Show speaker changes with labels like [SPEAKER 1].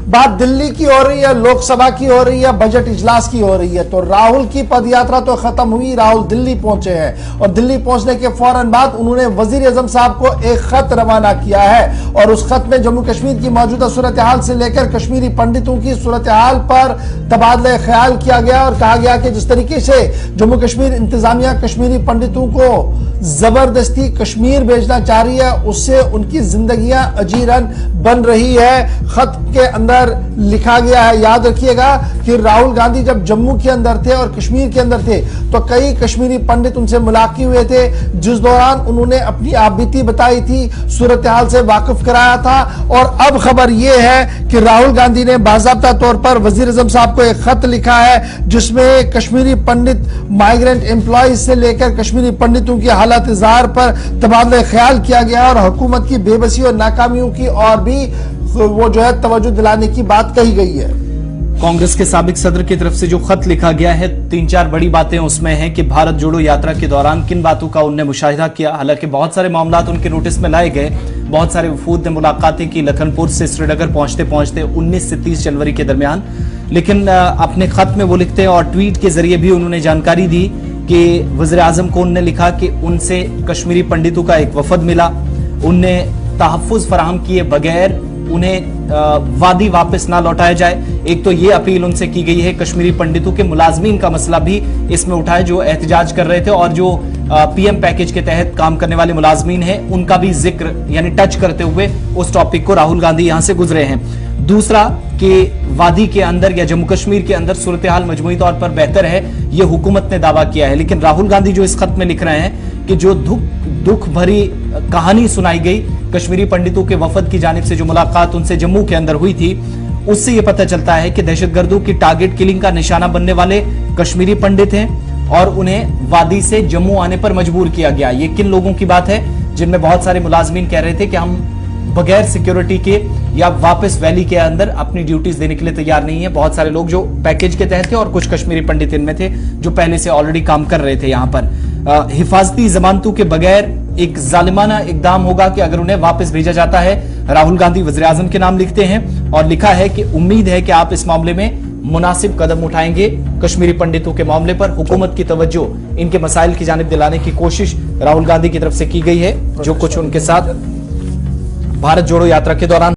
[SPEAKER 1] बात दिल्ली की हो रही है, लोकसभा की हो रही है, बजट इजलास की हो रही है। तो राहुल की पदयात्रा तो खत्म हुई, राहुल दिल्ली पहुंचे हैं और दिल्ली पहुंचने के फौरन बाद उन्होंने वजीर आजम साहब को एक खत रवाना किया है और उस खत में जम्मू कश्मीर की मौजूदा सूरत हाल से लेकर कश्मीरी पंडितों की सूरत हाल पर तबादला ख्याल किया गया और कहा गया कि जिस तरीके से जम्मू कश्मीर इंतजामिया कश्मीरी पंडितों को जबरदस्ती कश्मीर भेजना चाह रही है, उससे उनकी जिंदगियां अजीरन बन रही है। खत के अंदर लिखा गया है, याद रखिएगा कि राहुल गांधी जब जम्मू के अंदर थे और कश्मीर के अंदर थे तो कई कश्मीरी पंडित उनसे मुलाकात हुए थे, जिस दौरान उन्होंने अपनी आपबीती बताई थी, सूरत हाल से वाकिफ कराया था। और अब खबर यह है कि राहुल गांधी ने बाज़ाब्ता तौर पर वजीर आजम साहब को एक खत लिखा है जिसमें कश्मीरी पंडित माइग्रेंट एम्प्लॉयज से लेकर कश्मीरी पंडितों की हालत इज़हार पर तबादला ख्याल किया गया और हुकूमत की बेबसी और नाकामियों की और भी वो जो है तवज्जो दिलाने की बात कही गई है।
[SPEAKER 2] कांग्रेस के साबिक सदर की तरफ से जो खत लिखा गया है, 3-4 बड़ी बातें उसमें हैं कि भारत जोड़ो यात्रा के दौरान किन बातों का उनने मुशाहिदा किया। हालांकि बहुत सारे मामला उनके नोटिस में लाए गए, बहुत सारे वफूद ने मुलाकातें की लखनपुर से श्रीनगर पहुंचते पहुंचते 19 से 30 जनवरी के दरमियान। लेकिन अपने खत में वो लिखते हैं और ट्वीट के जरिए भी उन्होंने जानकारी दी कि वज़ीर आज़म को उन्होंने लिखा कि उनसे कश्मीरी पंडितों का एक वफद मिला, उनने तहफ़्फ़ुज़ फराहम किए बगैर उन्हें वादी वापस ना लौटाया जाए। एक तो ये अपील उनसे की गई है। कश्मीरी पंडितों के मुलाजमीन का मसला भी इसमें उठा है जो एहतजाज कर रहे थे और जो पीएम पैकेज के तहत काम करने वाले मुलाजमीन हैं उनका भी जिक्र यानी टच करते हुए उस टॉपिक को राहुल गांधी यहां से गुजरे हैं। दूसरा कि वादी के अंदर या जम्मू कश्मीर के अंदर सूरत हाल मजमूई तौर पर बेहतर है, यह हुकूमत ने दावा किया है। लेकिन राहुल गांधी जो इस खत में लिख रहे हैं कि जो दुख भरी कहानी सुनाई गई कश्मीरी पंडितों के वफद की जानिब से, जो मुलाकात उनसे जम्मू के अंदर हुई थी, उससे यह पता चलता है कि दहशतगर्दों की टारगेट किलिंग का निशाना बनने वाले कश्मीरी पंडित हैं और उन्हें वादी से जम्मू आने पर मजबूर किया गया। ये किन लोगों की बात है? जिनमें बहुत सारे मुलाजमीन कह रहे थे कि हम बगैर सिक्योरिटी के या वापस वैली के अंदर अपनी ड्यूटीज देने के लिए तैयार नहीं है। बहुत सारे लोग जो पैकेज के तहत थे और कुछ कश्मीरी पंडित इनमें थे जो पहले से ऑलरेडी काम कर रहे थे। यहां पर हिफाजती जमानतों के बगैर एक जालिमाना इकदाम होगा कि अगर उन्हें वापस भेजा जाता है। राहुल गांधी वज़ीर आज़म के नाम लिखते हैं और लिखा है कि उम्मीद है कि आप इस मामले में मुनासिब कदम उठाएंगे। कश्मीरी पंडितों के मामले पर हुकूमत की तवज्जो इनके मसाइल की जानिब दिलाने की कोशिश राहुल गांधी की तरफ से की गई है, जो कुछ उनके साथ भारत जोड़ो यात्रा के दौरान